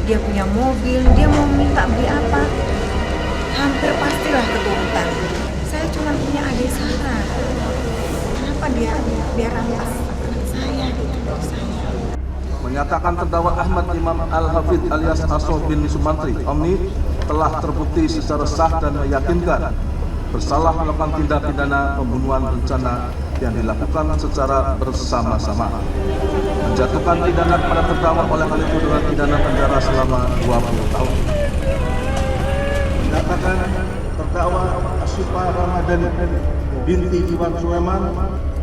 dia punya mobil, dia mau minta beli apa, hampir pastilah keturutan. Saya cuma punya adik Sarah. Kenapa dia biar rampas anak saya gitu dok saya? Menyatakan terdakwa Ahmad Imam Al-Hafidh alias Aso bin Sumantri Omni telah terbukti secara sah dan meyakinkan bersalah melakukan tindak pidana pembunuhan berencana yang dilakukan secara bersama-sama, menjatuhkan pidana kepada terdakwa oleh hal itu dengan pidana penjara selama 20 tahun. Menyatakan terdakwa Asyifa Ramadan binti Iwan Sulaiman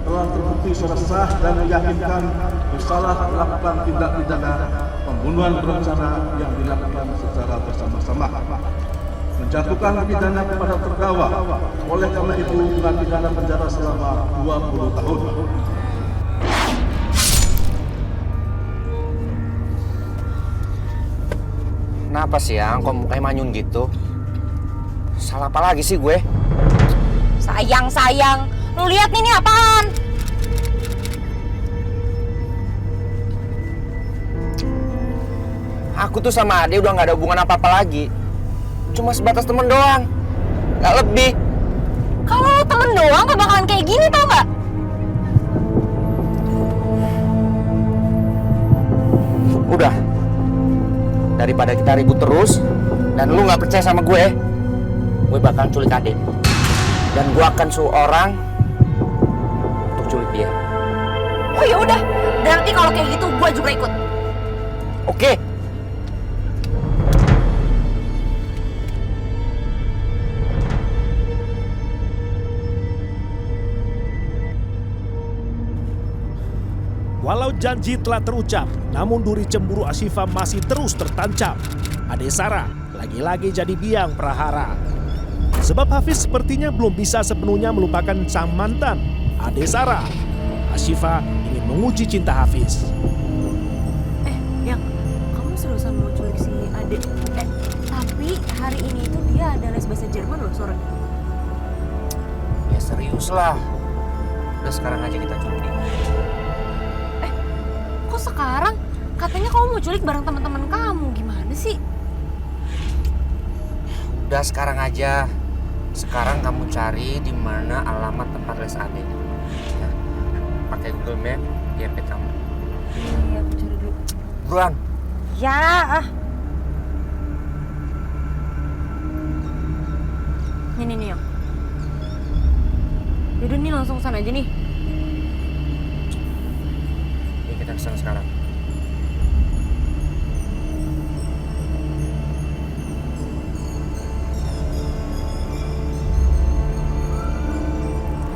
telah terbukti secara sah dan meyakinkan bersalah melakukan tindak pidana pembunuhan berencana yang dilakukan secara bersama-sama, menjatuhkan pidana kepada terdakwa oleh karena itu dengan pidana penjara selama 20 tahun. Kenapa sih yang kok mukanya manyun gitu? Salah apa lagi sih gue? Sayang, lu lihat nih, ini apaan? Aku tuh sama Ade udah gak ada hubungan apa-apa lagi. Cuma sebatas temen doang, gak lebih. Kalau lu temen doang gak bakalan kayak gini, tau gak? Udah, daripada kita ribut terus dan lu gak percaya sama gue bakal culik Ade. Dan gue akan suruh orang untuk culik dia. Oh ya udah, berarti kalau kayak gitu gue juga ikut. Oke. Walau janji telah terucap, namun duri cemburu Asyifa masih terus tertancap. Ade Sarah lagi-lagi jadi biang prahara. Sebab Hafiz sepertinya belum bisa sepenuhnya melupakan sang mantan, Ade Sarah. Asyifa ingin menguji cinta Hafiz. Yang kamu seriusan mau culik si Ade? Tapi hari ini itu dia ada les bahasa Jerman loh sore. Ya serius lah. Udah sekarang aja kita culik dia. Kok sekarang? Katanya kamu mau culik bareng teman-teman kamu, gimana sih? Udah sekarang aja. Sekarang kamu cari di mana alamat tempat les Ade. Ya, pakai Google Map di HP kamu. Iya, aku cari dulu. Buruan. Ya, Nih yang. Yaudah nih langsung sana aja nih. Ini kita kesana sekarang.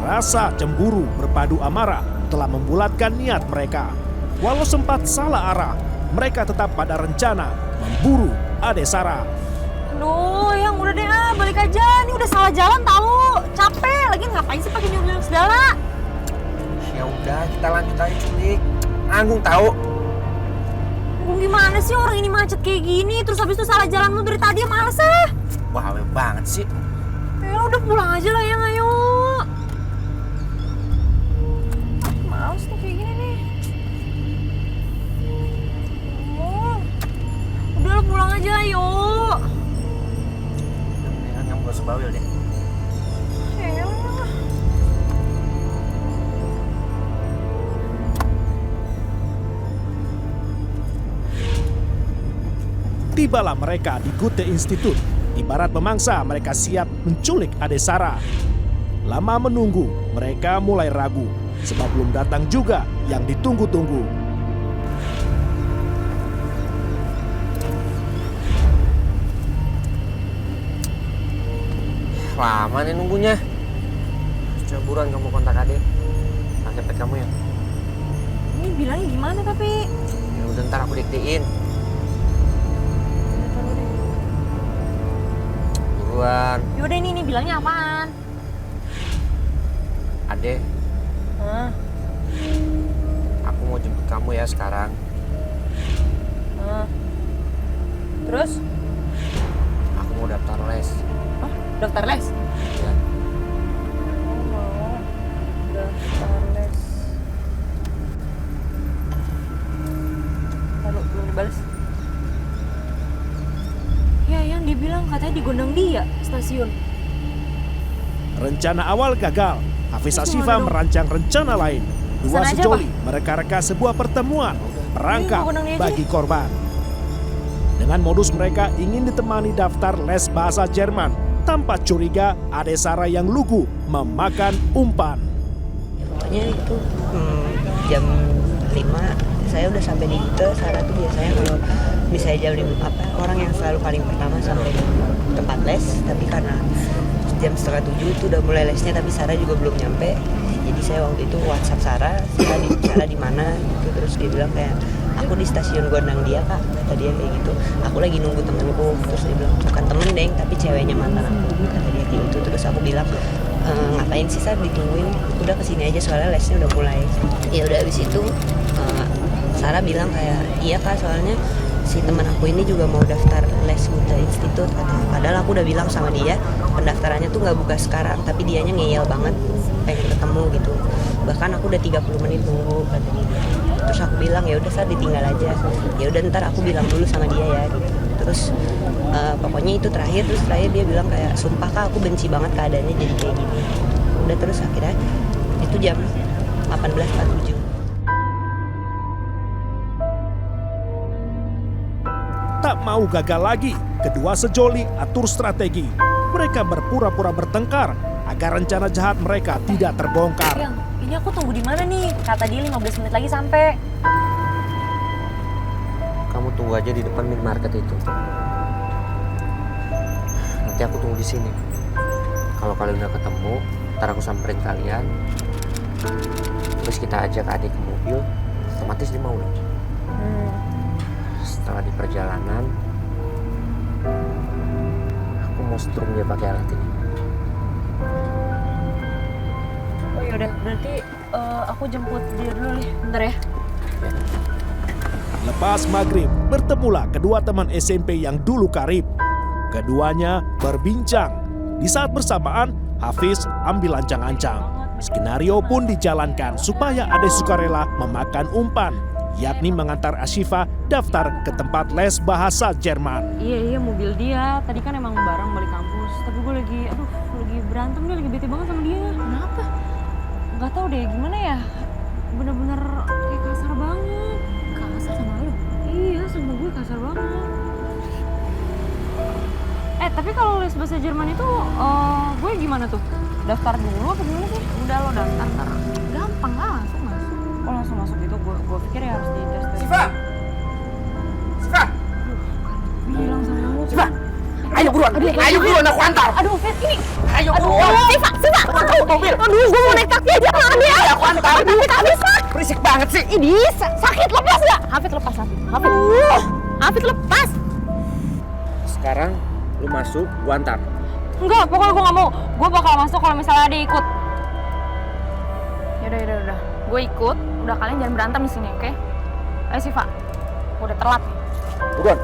Rasa cemburu berpadu amarah telah membulatkan niat mereka. Walau sempat salah arah, mereka tetap pada rencana memburu Ade Sarah. Aduh, yang udah deh balik aja. Ini udah salah jalan tahu. Capek, lagi ngapain sih pakai nyuruh segala? Ya udah, kita lanjut aja culik. Nanggung tahu. Gimana sih orang ini macet kayak gini, terus habis itu salah jalan lu dari tadi, males ah. Wah, awet banget sih. Ya udah pulang aja lah yang ayo. Males nih kayak gini nih. Udah lu pulang aja ayo. Mendingan kamu gak usah bawel deh. Elah. Tibalah mereka di Goethe Institute. Ibarat memangsa, mereka siap menculik Ade Sarah. Lama menunggu, mereka mulai ragu. Sebab belum datang juga yang ditunggu-tunggu. Lama nih nunggunya. Coba buruan kamu kontak Ade. Pakai pet kamu ya. Ini bilangnya gimana tapi? Ya udah ntar aku diktiin. Buruan. Yaudah ini bilangnya apaan? Ade, Hah? aku mau jemput kamu ya sekarang. Hah? Terus? Aku mau daftar les. Oh, daftar les? Ya. Oh, mau daftar les. Taruh, belum dibales. katanya di gondang dia stasiun. Rencana awal gagal. Hafiz Terus Ashifa gimana dong? merancang rencana lain. Dua Kesana aja, sejoli mereka-reka sebuah pertemuan perangkap Ini, gondang dia aja bagi korban. Dengan modus mereka ingin ditemani daftar les bahasa Jerman. Tanpa curiga, Ade Sarah yang lugu memakan umpan. Pokoknya itu jam 5 saya udah sampai di Gute. Sarah tuh biasanya kalau misalnya jam 5 orang yang selalu paling pertama sampai di tempat les, tapi karena jam 6:30 itu udah mulai lesnya tapi Sarah juga belum nyampe. Jadi saya waktu itu WhatsApp Sarah di mana gitu, terus dia bilang kayak aku di stasiun Gondang dia kak, kata dia kayak gitu. Aku lagi nunggu temenku, terus dia bilang bukan temen deng tapi ceweknya mantan aku, kata dia kayak gitu. Terus aku bilang ngapain sih Sar ditungguin, udah kesini aja soalnya lesnya udah mulai. Ya udah abis itu Sarah bilang kayak iya kak soalnya si teman aku ini juga mau daftar les Gute Institut katanya. Padahal aku udah bilang sama dia pendaftarannya tuh nggak buka sekarang, tapi dianya ngeyel banget pengen ketemu gitu. Bahkan aku udah 30 menit nunggu katanya. Terus aku bilang ya udah Sar ditinggal aja. Ya udah ntar aku bilang dulu sama dia ya gitu. Terus pokoknya itu terakhir dia bilang kayak sumpah kak aku benci banget keadaannya jadi kayak gini. Udah terus akhirnya itu jam 18.47. Tak mau gagal lagi, kedua sejoli atur strategi. Mereka berpura-pura bertengkar agar rencana jahat mereka tidak terbongkar. Yang ini aku tunggu di mana nih? Kata dia 15 menit lagi sampai. Kamu tunggu aja di depan minimarket itu. Nanti aku tunggu di sini. Kalau kalian udah ketemu, ntar aku samperin kalian. Terus kita ajak adik ke mobil, otomatis dia mau dong. Setelah di perjalanan, aku mau setrum dia pakai alat ini. Oh yaudah, berarti aku jemput dia dulu nih, bentar ya. Lepas maghrib, bertemulah kedua teman SMP yang dulu karib. Keduanya berbincang. Di saat bersamaan, Hafiz ambil ancang-ancang. Skenario pun dijalankan supaya Ade sukarela memakan umpan, yakni mengantar Ashifa daftar ke tempat les bahasa Jerman. Iya mobil dia. Tadi kan emang bareng balik kampus. Tapi gue lagi berantem dia, lagi bete banget sama dia. Kenapa? Gak tau deh gimana ya. Bener-bener kayak kasar banget. Kasar sama lu? Iya sama gue kasar banget. Tapi kalau les bahasa Jerman itu gue gimana tuh? Daftar dulu apa gimana sih? Udah lo daftar ntar. Gampang lah, langsung masuk. Kalau langsung masuk itu gue pikir ya harus di tes. Siva! Bilang sama lu. Siva! Ayo buruan aku antar! Aduh Fit, ini. Ayo buruan! Siva! Aduh, mobil! Aduh, gue mau naik taksi aja lah dia. Ayo aku antar! Tapi tak bisa. Berisik banget sih! Ini sakit, lepas gak? Hafid lepas, Hafid lepas. Sekarang lu masuk, gua antar. Enggak, pokoknya gue gak mau. Gue bakal masuk kalau misalnya ada ikut. Yaudah. Gue ikut. Udah kalian jangan berantem di sini, oke? Ayo Siva, udah telat nih. Buruan!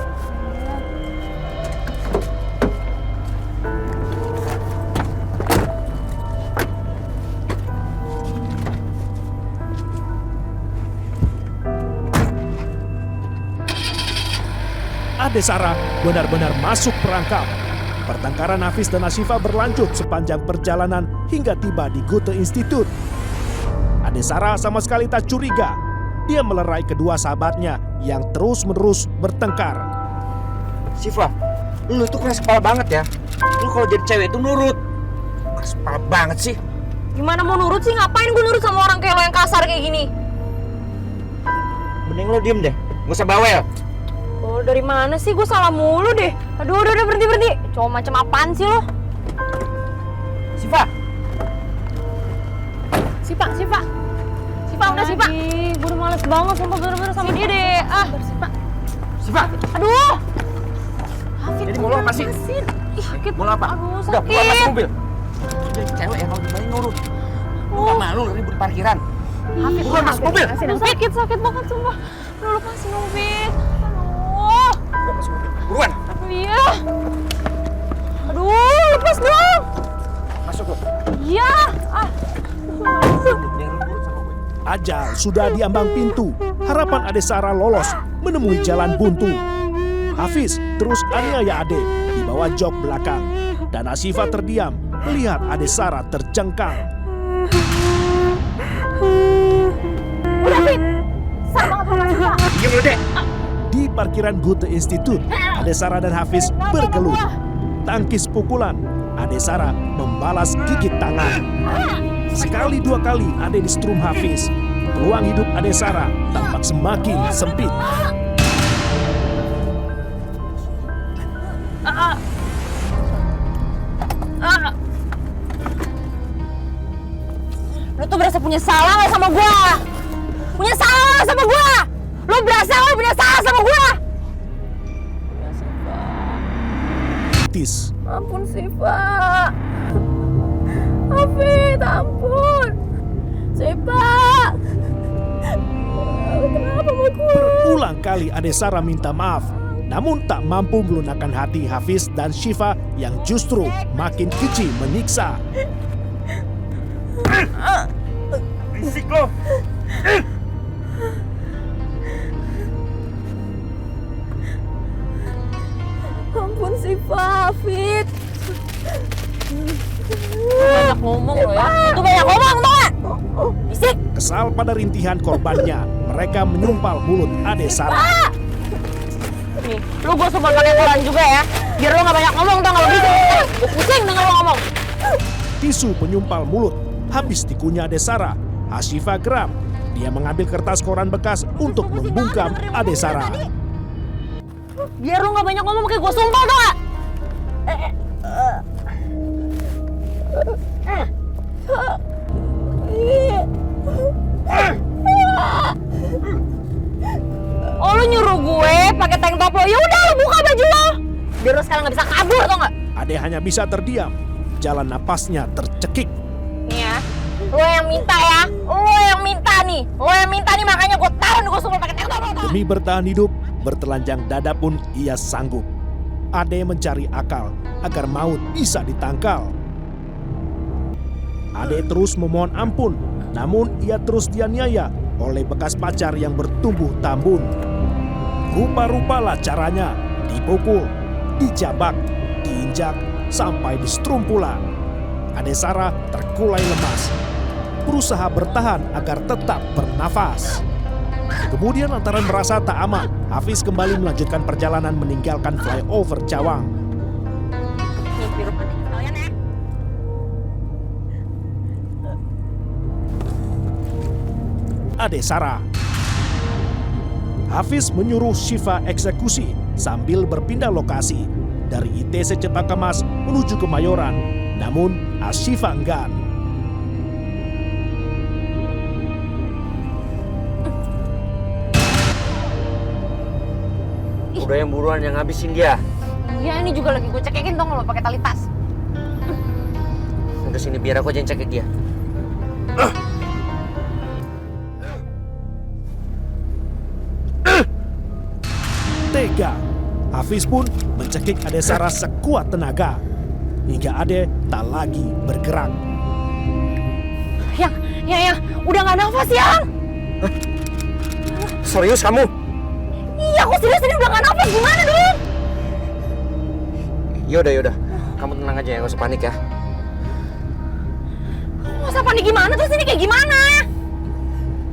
Ade Sarah benar-benar masuk perangkap. Pertengkaran Hafiz dan Ashifa berlanjut sepanjang perjalanan hingga tiba di Gute Institut. Ade Sarah sama sekali tak curiga. Dia melerai kedua sahabatnya yang terus-menerus bertengkar. Siva, lu tuh keras kepala banget ya. Lu kalau jadi cewek itu nurut. Keras kepala banget sih. Gimana mau nurut sih? Ngapain gue nurut sama orang kayak lo yang kasar kayak gini? Mending lu diem deh, gak usah bawel. Oh, dari mana sih? Gue salah mulu deh. Aduh, udah berhenti. Cowok macam apaan sih lo? Siva! Siva, udah Siva. Gue udah males banget sumpah bener-bener sama dia deh. Siva! Aduh. Hafid, Jadi mau lo apa sih? Ih, sakit. Mau lo apa? Aduh, Udah, keluar masuk sakit. mobil. Jadi cewek ya kalau gimana nurut. Lu gak malu ribut di parkiran. Hafid, Keluar masuk mobil. Aduh, sakit banget sumpah. Aduh, lepasin dong, Fit. Aduh. Keluar masuk mobil. Buruan! Iya. Aduh, lepas dong. Masuk lo. Iya. Dia nurut sama gue. Ajal sudah di ambang pintu. Harapan Ade Sarah lolos menemui jalan buntu. Hafiz terus aniaya Ade. di bawah jok belakang. Dan Asyifa terdiam melihat Ade Sarah terjengkang. Udah, Fit. Sama apa Asyifa? Diam lu, Dek. Di parkiran Goethe Institute, Ade Sarah dan Hafiz bergelut. Tangkis pukulan, Ade Sarah membalas gigit tangan. Sekali dua kali Ade disetrum Hafiz. Peluang hidup Ade Sarah tampak semakin sempit. Lu tuh berasa punya salah gak sama gua? Punya salah gak sama gua? Lu berasa lu punya salah sama gua? Tis, Ampun Siva. Hafid, ampun. Siva. Kenapa sama gua? berulang kali Ade Sarah minta maaf. Namun tak mampu melunakkan hati Hafiz dan Syifa yang justru makin keji menyiksa. Risik lo. Ampun Siva, Hafid. Banyak ngomong lo ya. Itu banyak ngomong tau gak? Bisik. Kesal pada rintihan korbannya, mereka menyumpal mulut Ade Sarah. Nih, lu gue sumpah pakai koran juga ya. Biar lu gak banyak ngomong tau gak lo bisik. Gue pusing denger lo ngomong. Tisu penyumpal mulut habis dikunyah Ade Sarah. Asyifa geram. Dia mengambil kertas koran bekas untuk membungkam Ade Sarah. Biar lu gak banyak ngomong pakai gue sumpah tau gak? Oh lu nyuruh gue pakai tank top lo, ya udah lu buka baju lo. Biar lu sekarang gak bisa kabur tau gak? Ade hanya bisa terdiam. Jalan napasnya tercekik. Nih ya, lo yang minta ya, lo yang minta nih makanya gue taruh nih gue sumpah pakai tank top lo. Demi bertahan hidup, bertelanjang dada pun ia sanggup. Ade mencari akal agar maut bisa ditangkal. Ade terus memohon ampun, namun ia terus dianiaya oleh bekas pacar yang bertumbuh tambun. Rupa-rupalah caranya, dipukul, dijabak, diinjak, sampai disetrum pula. Ade Sarah terkulai lemas, berusaha bertahan agar tetap bernafas. Kemudian lantaran merasa tak aman, Hafiz kembali melanjutkan perjalanan meninggalkan flyover Cawang. Nih biru penting sekalian ya. Ade Sarah. Hafiz menyuruh Syifa eksekusi sambil berpindah lokasi dari ITC Cempaka Mas menuju Kemayoran. Namun Asyifa enggan. Udah yang buruan yang ngabisin dia. Iya ini juga lagi gue cekekin dong lo pakai tali tas. Udah sini biar aku aja yang cekik dia. Tega. Hafiz pun mencekik Ade Sarah sekuat tenaga. Hingga Ade tak lagi bergerak. Yang, udah gak nafas yang. Serius kamu? Iya aku serius ini udah gak nafas gimana dong? Yaudah. Kamu tenang aja ya, gak usah panik ya. Gak usah panik gimana terus ini kayak gimana?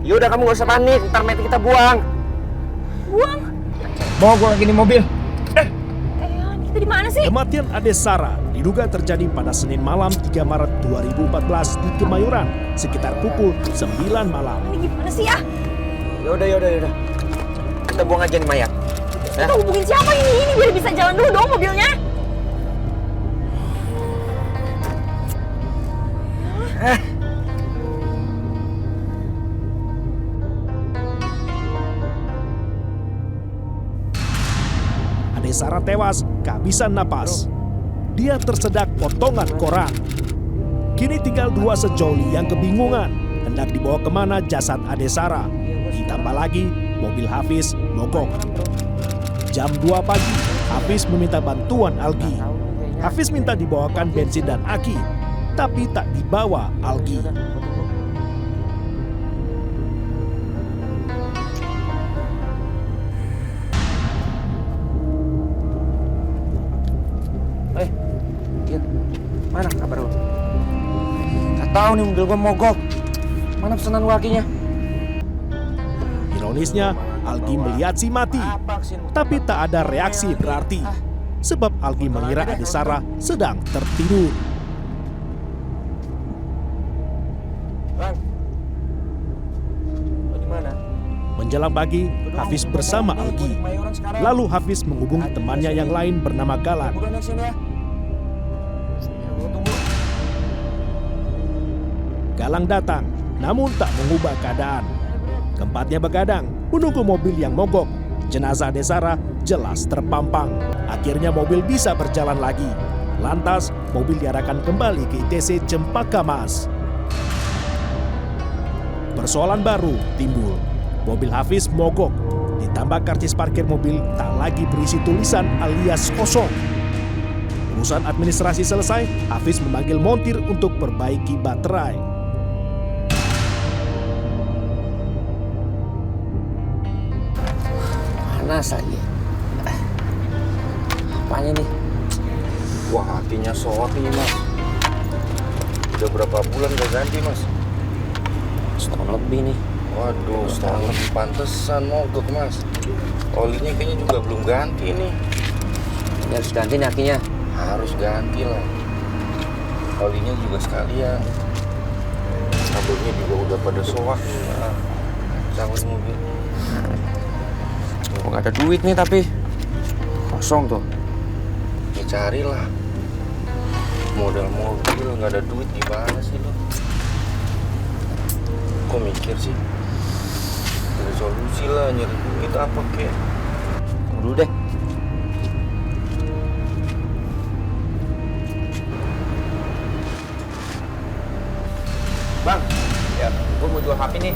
Yaudah kamu gak usah panik, ntar metik kita buang. Buang? Bawa gue lagi di mobil. Kita di mana sih? Kematian Ade Sarah diduga terjadi pada Senin malam 3 Maret 2014 di Kemayoran sekitar pukul 9 malam. Ini gimana sih ya? Yaudah. Kita buang aja nih mayat. Ya? Kita hubungin siapa ini biar bisa jalan dulu dong mobilnya. Ade Sarah tewas kehabisan napas. Dia tersedak potongan koran. Kini tinggal dua sejoli yang kebingungan hendak dibawa kemana jasad Ade Sarah. Ditambah lagi mobil Hafiz mogok. Jam 2 pagi, Hafiz meminta bantuan Algi. Hafiz minta dibawakan bensin dan aki, tapi tak dibawa Algi. tahu nih mobil gue mogok. Mana pesanan wakinya? Ironisnya, Algi melihat si mati, tapi tak ada reaksi berarti. Sebab Algi mengira Ade Sarah sedang tertidur. Bang, di mana? Menjelang pagi, Hafiz bersama Algi. Lalu Hafiz menghubungi temannya yang lain bernama Galang. Udah naik sini ya. Tunggu. Galang datang, namun tak mengubah keadaan. Keempatnya begadang, menunggu mobil yang mogok. Jenazah Ade Sarah jelas terpampang. Akhirnya mobil bisa berjalan lagi. Lantas, mobil diarahkan kembali ke ITC Cempaka Mas. Persoalan baru timbul. Mobil Hafiz mogok. Ditambah karcis parkir mobil tak lagi berisi tulisan alias kosong. Urusan administrasi selesai, Hafiz memanggil montir untuk perbaiki baterai. Panas lagi. Apanya nih? Wah, hatinya sorry mas. Udah berapa bulan gak ganti mas? Setahun lebih nih. Waduh, setahun lebih pantesan mogok mas. Olinya kayaknya juga belum ganti nih. Ya harus ganti nih akinya. Harus ganti lah. Olinya juga sekalian. Kabelnya juga udah pada soak. Nah, cabut mobil. Kok gak ada duit nih tapi kosong tuh. Ya carilah. Modal mobil gak ada duit gimana sih lo? Kok mikir sih? Ada solusi lah, nyari duit apa kek? Tunggu dulu deh. Bang, ya, gue mau jual HP nih.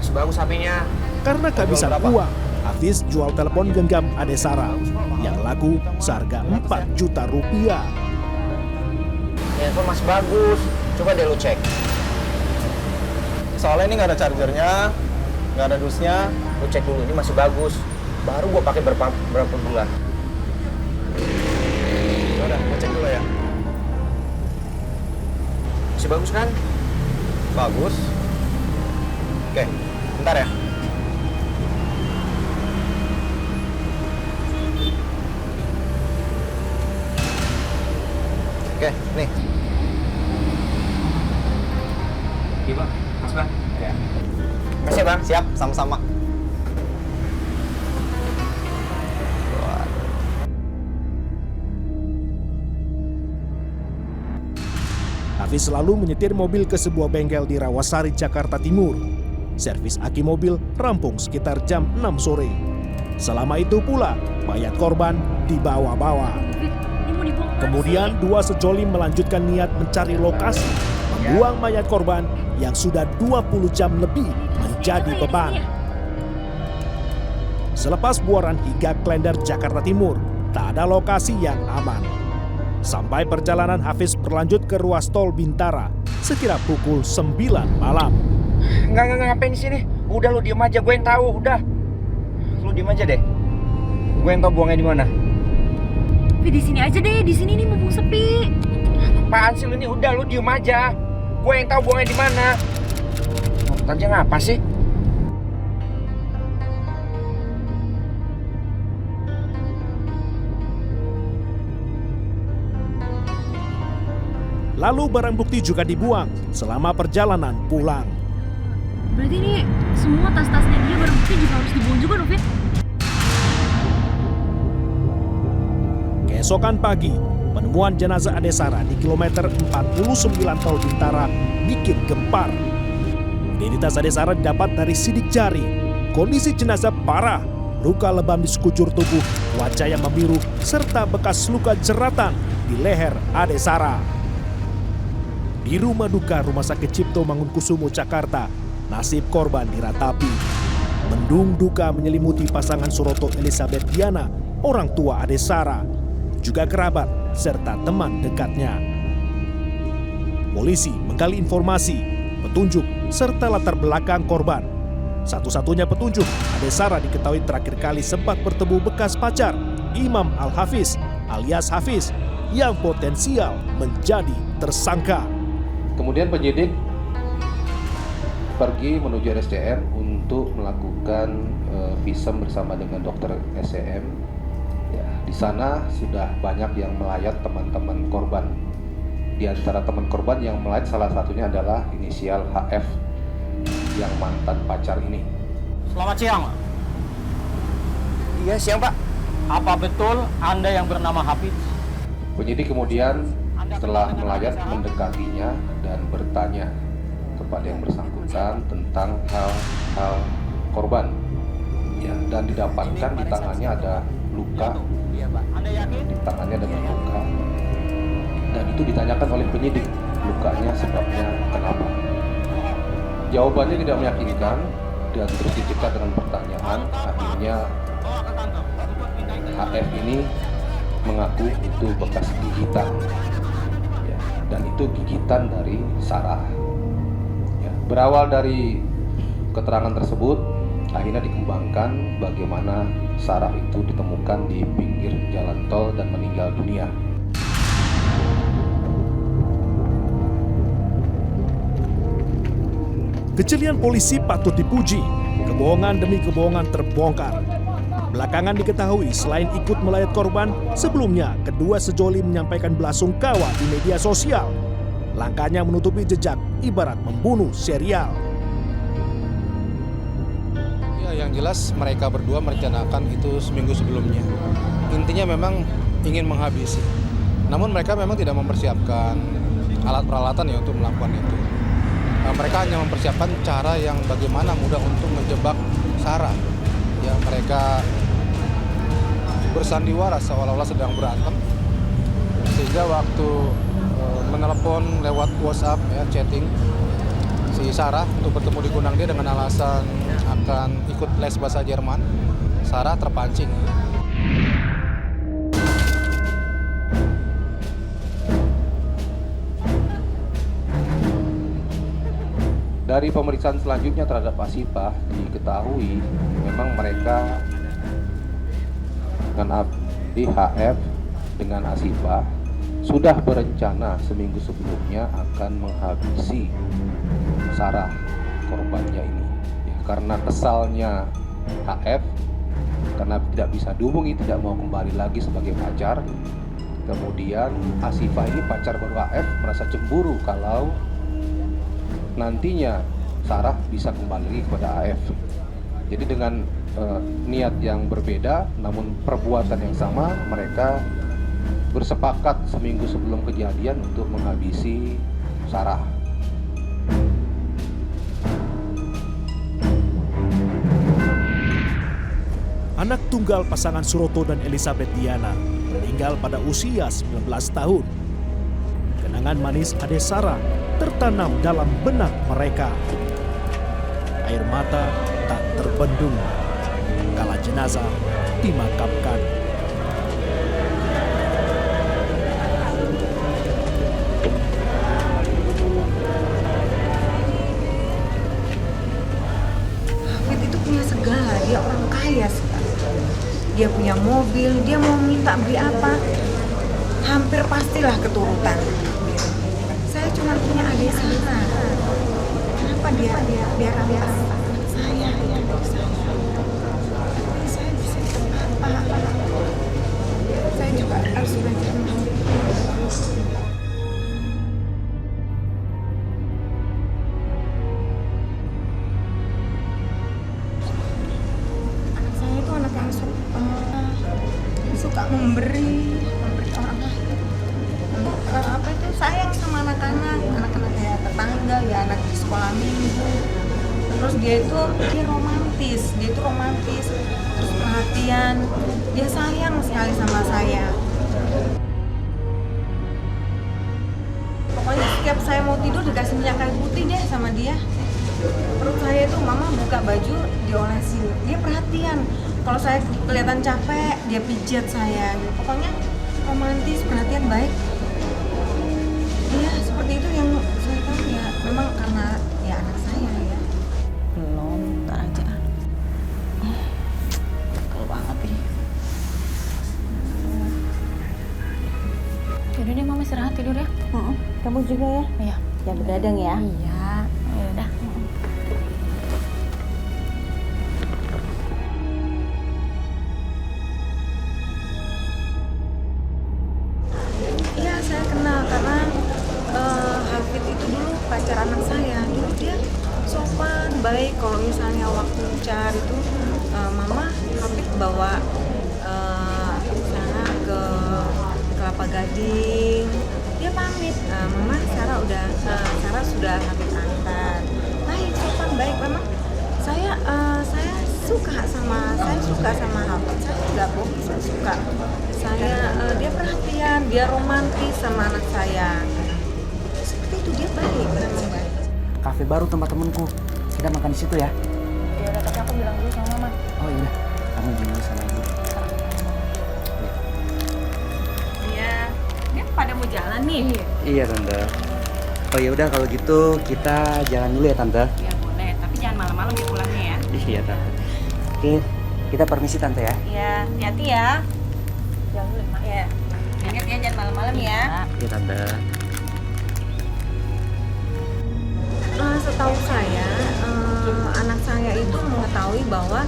Masih bagus HP-nya. Karena kehabisan uang, Hafiz jual telepon genggam Ade Sarah yang laku seharga 4 juta rupiah. Handphone masih bagus. Coba deh lu cek. Soalnya ini nggak ada chargernya, nggak ada dusnya. Lu cek dulu, ini masih bagus. Baru gua pakai berapa bulan. Udah, gue cek dulu ya. Masih bagus kan? Bagus. Oke, bentar ya. Oke, nih. Iya bang, mas bang. Ya. Makasih bang. Siap, sama-sama. Hafiz selalu menyetir mobil ke sebuah bengkel di Rawasari, Jakarta Timur. Servis aki mobil rampung sekitar jam 6 sore. Selama itu pula, mayat korban dibawa-bawa. Kemudian dua sejolim melanjutkan niat mencari lokasi, membuang mayat korban yang sudah 20 jam lebih menjadi beban. Selepas buaran hingga Klender, Jakarta Timur, tak ada lokasi yang aman. Sampai perjalanan Hafiz berlanjut ke ruas tol Bintara sekira pukul 9 malam. Enggak ngapain di sini. Udah lu diem aja, gue yang tahu. Udah. Lu diem aja deh. Gue yang tahu buangnya di mana. Tapi di sini aja deh, di sini nih mumpung sepi. Apaan sih lu ini? Udah lu diem aja. Gue yang tahu buangnya di mana. Tanya ngapa sih? Lalu barang bukti juga dibuang selama perjalanan pulang. Berarti ini semua tas-tasnya dia barang bukti juga harus dibuang juga dong, Fit? Keesokan pagi, penemuan jenazah Ade Sarah di kilometer 49 tol Bintara bikin gempar. Identitas Ade Sarah didapat dari sidik jari. Kondisi jenazah parah, luka lebam di sekujur tubuh, wajah yang membiru, serta bekas luka jeratan di leher Ade Sarah. Di rumah duka Rumah Sakit Cipto Mangunkusumo, Jakarta, nasib korban diratapi. Mendung duka menyelimuti pasangan Suroto Elizabeth Diana, orang tua Ade Sarah, juga kerabat serta teman dekatnya. Polisi menggali informasi, petunjuk, serta latar belakang korban. Satu-satunya petunjuk, Ade Sarah diketahui terakhir kali sempat bertemu bekas pacar, Imam Al-Hafiz alias Hafiz, yang potensial menjadi tersangka. Kemudian penyidik pergi menuju RSCM untuk melakukan visum bersama dengan dokter SCM. Ya, di sana sudah banyak yang melayat teman-teman korban. Di antara teman korban yang melayat salah satunya adalah inisial HF yang mantan pacar ini. Selamat siang, Pak. Iya, siang Pak. Apa betul Anda yang bernama Hafiz? Penyidik kemudian setelah melayat mendekatinya dan bertanya kepada yang bersangkutan tentang hal-hal korban. Ya, dan didapatkan di tangannya ada luka. Iya, Pak. Anda yakin? Di tangannya ada luka. Dan itu ditanyakan oleh penyidik, lukanya sebabnya kenapa. Jawabannya tidak meyakinkan dan terus dicekal dengan pertanyaan. Akhirnya HF ini mengaku itu bekas gigitan, ya, dan itu gigitan dari Sarah. Ya, berawal dari keterangan tersebut, akhirnya dikembangkan bagaimana Sarah itu ditemukan di pinggir jalan tol dan meninggal dunia. Kejelian polisi patut dipuji. Kebohongan demi kebohongan terbongkar. Belakangan diketahui selain ikut melayat korban, sebelumnya kedua sejoli menyampaikan belasungkawa di media sosial. Langkahnya menutupi jejak ibarat membunuh serial. Ya, yang jelas mereka berdua merencanakan itu seminggu sebelumnya. Intinya memang ingin menghabisi. Namun mereka memang tidak mempersiapkan alat peralatan ya untuk melakukan itu. Mereka hanya mempersiapkan cara yang bagaimana mudah untuk menjebak Sarah. Ya, mereka bersandiwara seolah-olah sedang berantem, sehingga waktu menelepon lewat WhatsApp, ya, chatting si Sarah untuk bertemu di Gunang dia dengan alasan akan ikut les bahasa Jerman, Sarah terpancing. Dari pemeriksaan selanjutnya terhadap Asifah diketahui memang mereka dengan HF dengan Asifah sudah berencana seminggu sebelumnya akan menghabisi Sarah, korbannya ini. Ya, karena kesalnya HF karena tidak bisa dihubungi, tidak mau kembali lagi sebagai pacar. Kemudian Asifah ini pacar baru HF merasa cemburu kalau nantinya Sarah bisa kembali lagi kepada AF. Jadi dengan niat yang berbeda namun perbuatan yang sama, mereka bersepakat seminggu sebelum kejadian untuk menghabisi Sarah. Anak tunggal pasangan Suroto dan Elizabeth Diana meninggal pada usia 19 tahun. Kenangan manis Ade Sarah tertanam dalam benak mereka. Air mata tak terbendung kala jenazah dimakamkan. Hafid itu punya segala, dia orang kaya sekali. Dia punya mobil, dia mau minta beli apa, hampir pastilah keturutan. Saya cuma punya adik Sarah. Kenapa dia rampas anak saya, adik saya? Tapi saya bisa apa? Saya juga harus belajar mandiri. Anak saya itu anak yang suka memberi orang lain. Apa itu sayang sama anak-anak ya, tetangga ya, anak di sekolah minggu. Terus dia romantis, terus perhatian, dia sayang sekali sama saya. Pokoknya setiap saya mau tidur dikasih minyak kayu putih deh sama dia. Perut saya itu mama buka baju diolesin, dia perhatian. Kalau saya kelihatan capek, dia pijat saya. Pokoknya romantis, perhatian, baik. Iya, seperti itu yang saya tahu ya. Memang karena ya anak saya ya. Belum, ntar aja. Kalau banget nih. Yaudah deh, Mama istirahat tidur ya. Kamu juga ya? Iya. Ya benar. begadang ya. Iya. Ya udah. Iya, saya kenal karena Hafid itu dulu pacar anak saya. Dulu dia sopan, baik. Kalau misalnya waktu cari itu, Mama Hafid bawa sana ke Kelapa Gading. Dia pamit, Mama Sarah sudah Hafid antar. Baik, sopan, baik. Memang saya suka sama Hafid. Saya nggak bohong, saya suka. Dia perhatian, dia romantis sama anak saya. Seperti itu, dia baik, memang baik. Kafe baru tempat temenku. Kita makan di situ ya. Ya udah, tapi aku bilang dulu sama Mama. Oh iya, kamu bilang dulu sama ibu. Iya. Ini pada mau jalan nih. Iya tante. Oh ya udah kalau gitu kita jalan dulu ya tante. Ya boleh, tapi jangan malam-malam ya pulangnya ya. Iya tante. Oke, kita permisi tante ya. Iya, hati-hati ya. Jangan dulu, Mak. Ya. Ingat ya, jangan malam-malam ya. Iya tante. Setahu saya, anak saya itu mengetahui bahwa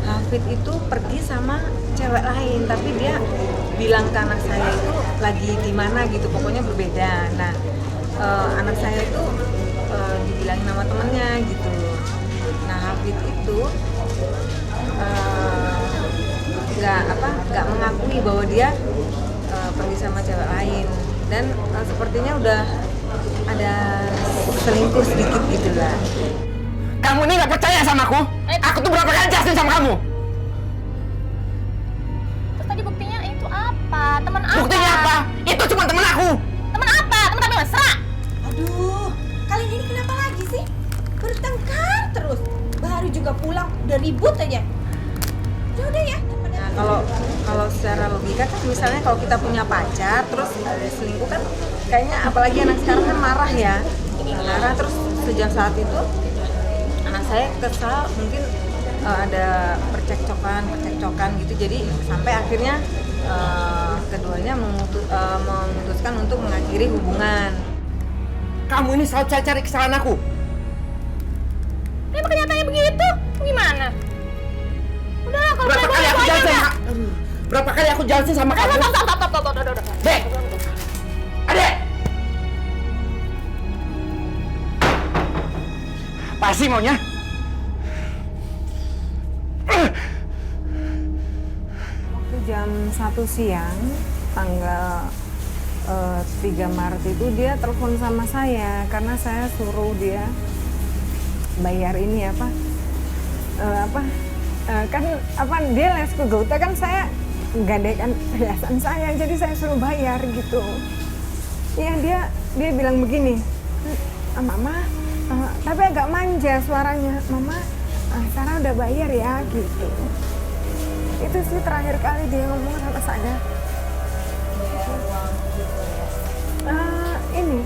Hafid itu pergi sama cewek lain, tapi dia bilang ke anak saya itu lagi di mana gitu, pokoknya berbeda. Nah, anak saya itu dibilangin nama temennya gitu. Nah, Hafid itu nggak mengakui bahwa dia pergi sama cewek lain, dan sepertinya udah ada selingkuh sedikit gitu lah. Kamu ini nggak percaya sama aku? Aku tuh berapa kali jelasin sama kamu? Terus tadi buktinya itu apa? Teman apa? Buktinya apa? Itu cuma temen aku. Teman apa? Teman tapi mesra. Aduh, kalian ini kenapa lagi sih? Bertengkar terus. Baru juga pulang, udah ribut aja. Udah ya. Nah, kalau secara logika kan, misalnya kalau kita punya pacar terus ada selingkuh kan, kayaknya apalagi anak sekarang kan marah ya. Marah, terus sejak saat itu anak saya kesal, mungkin ada percekcokan gitu, jadi sampai akhirnya keduanya memutuskan untuk mengakhiri hubungan. Kamu ini selalu cari kesalahan aku. Tapi kenyataannya begitu. Gimana? Udah, kalau Berapa kali aku jelasin sama kamu? Stop. Dek! Adek! Apa sih maunya? Waktu jam 1 siang, tanggal 3 Maret itu dia telepon sama saya karena saya suruh dia bayar ini dia les ke Gauta, kan saya gadaikan perhiasan saya, jadi saya suruh bayar gitu. Iya, dia bilang begini, Mama, tapi agak manja suaranya, Mama, Sarah udah bayar ya gitu. Itu sih terakhir kali dia ngomong sama saya. Ini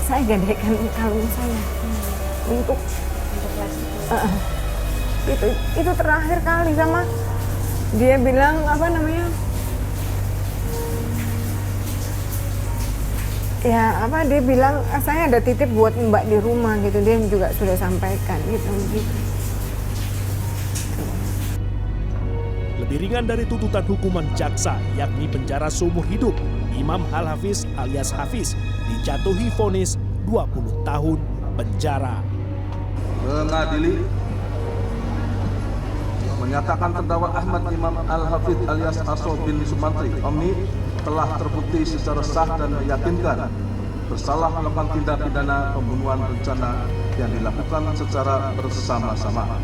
saya gadaikan kalung saya untuk les. Itu terakhir kali, sama dia bilang dia bilang saya ada titip buat Mbak di rumah gitu, dia juga sudah sampaikan gitu. Lebih ringan dari tuntutan hukuman jaksa, yakni penjara seumur hidup, Imam Al-Hafiz alias Hafiz dijatuhi vonis 20 tahun penjara. Mengadili menyatakan terdakwa Ahmad Imam Al-Hafiz alias Aso bin Sumantri Omni telah terbukti secara sah dan meyakinkan bersalah melakukan tindak pidana pembunuhan berencana yang dilakukan secara bersama-sama,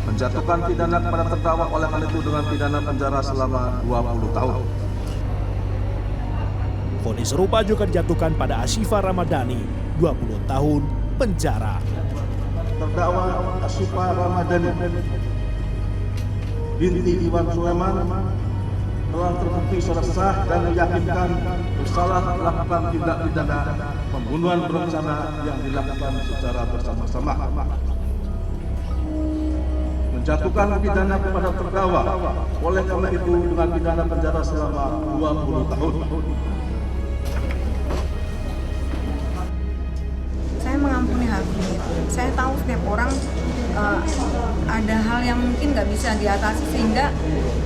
menjatuhkan pidana kepada terdakwa oleh karena itu dengan pidana penjara selama 20 tahun. Vonis serupa juga dijatuhkan pada Ashifa Ramadhani, 20 tahun penjara. Terdakwa Ashifa Ramadhani binti Iwan Sulaiman telah terbukti secara sah dan meyakinkan bersalah melakukan tindak pidana pembunuhan berencana yang dilakukan secara bersama-sama, menjatuhkan pidana kepada terdakwa oleh karena itu dengan pidana penjara selama 20 tahun. ada hal yang mungkin nggak bisa diatasi sehingga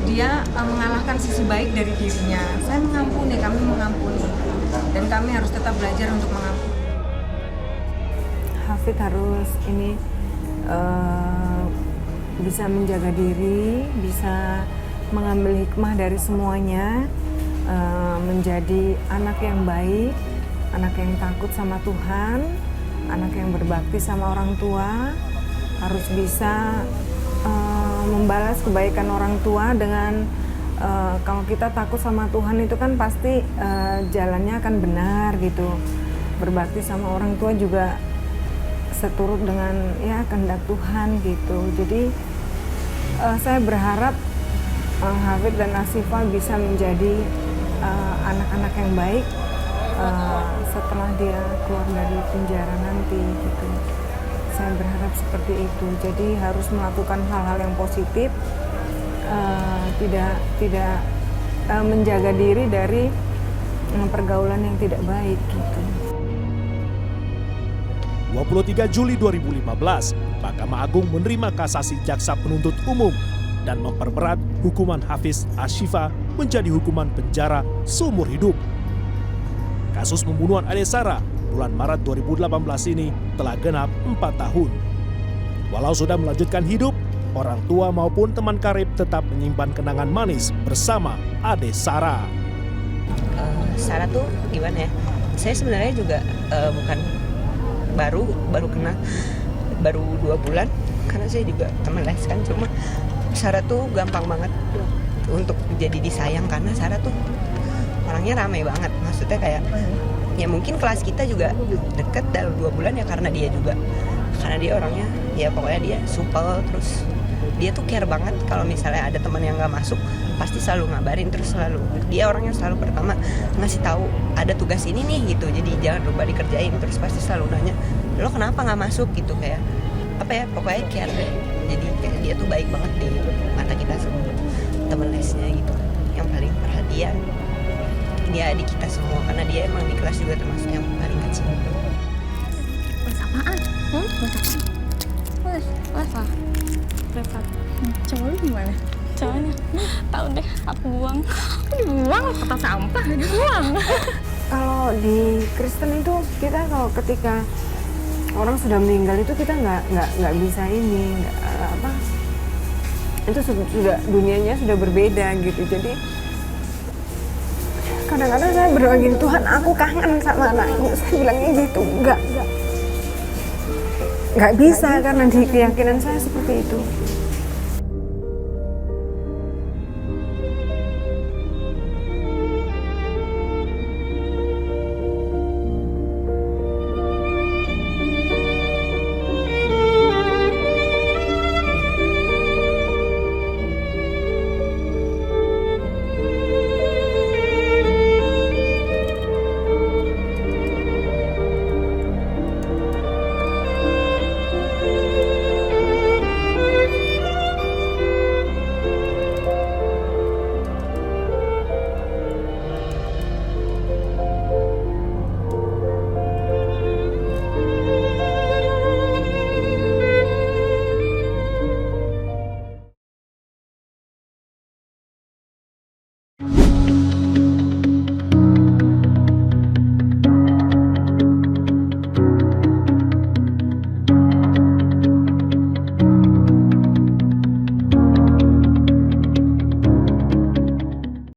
dia mengalahkan sisi baik dari dirinya. Saya mengampuni, kami mengampuni, dan kami harus tetap belajar untuk mengampuni. Hafid harus bisa menjaga diri, bisa mengambil hikmah dari semuanya, menjadi anak yang baik, anak yang takut sama Tuhan, anak yang berbakti sama orang tua, harus bisa membalas kebaikan orang tua dengan kalau kita takut sama Tuhan itu kan pasti jalannya akan benar gitu. Berbakti sama orang tua juga seturut dengan ya kehendak Tuhan gitu. Jadi saya berharap Hafid dan Asifah bisa menjadi anak-anak yang baik setelah dia keluar dari penjara nanti gitu. Saya berharap seperti itu. Jadi harus melakukan hal-hal yang positif, tidak menjaga diri dari pergaulan yang tidak baik gitu. 23 Juli 2015, Mahkamah Agung menerima kasasi jaksa penuntut umum dan memperberat hukuman Hafiz Ashifa menjadi hukuman penjara seumur hidup. Kasus pembunuhan Ade Sarah bulan Maret 2018 ini telah genap 4 tahun. Walau sudah melanjutkan hidup, orang tua maupun teman karib tetap menyimpan kenangan manis bersama Ade Sarah. Sarah tuh gimana ya? Saya sebenarnya juga bukan baru kenal, baru 2 bulan, karena saya juga teman les kan. Cuma Sarah tuh gampang banget untuk jadi disayang karena Sarah tuh orangnya ramai banget. Maksudnya kayak ya mungkin kelas kita juga deket dalam 2 bulan ya karena dia orangnya ya pokoknya dia supel, terus dia tuh care banget kalau misalnya ada teman yang nggak masuk pasti selalu ngabarin, terus selalu dia orangnya selalu pertama ngasih tahu ada tugas ini nih gitu, jadi jangan lupa dikerjain, terus pasti selalu nanya lo kenapa nggak masuk gitu, kayak apa ya pokoknya care deh. Jadi kayak dia tuh baik banget di mata kita semua teman lesnya gitu, yang paling perhatian dia adik kita semua karena dia emang di kelas juga termasuk yang paling kecil. Les apaan? Les apa? Les apa? Cowok lu gimana? Cowoknya? Tahu deh, aku buang. Aku dibuang, kata sampah dibuang. Kalau di Kristen itu kita kalau ketika orang sudah meninggal itu kita nggak bisa itu sudah dunianya sudah berbeda gitu. Jadi kadang-kadang saya berdoa gini, Tuhan aku kangen sama anakku, saya bilangnya gitu, nggak bisa karena di keyakinan saya seperti itu.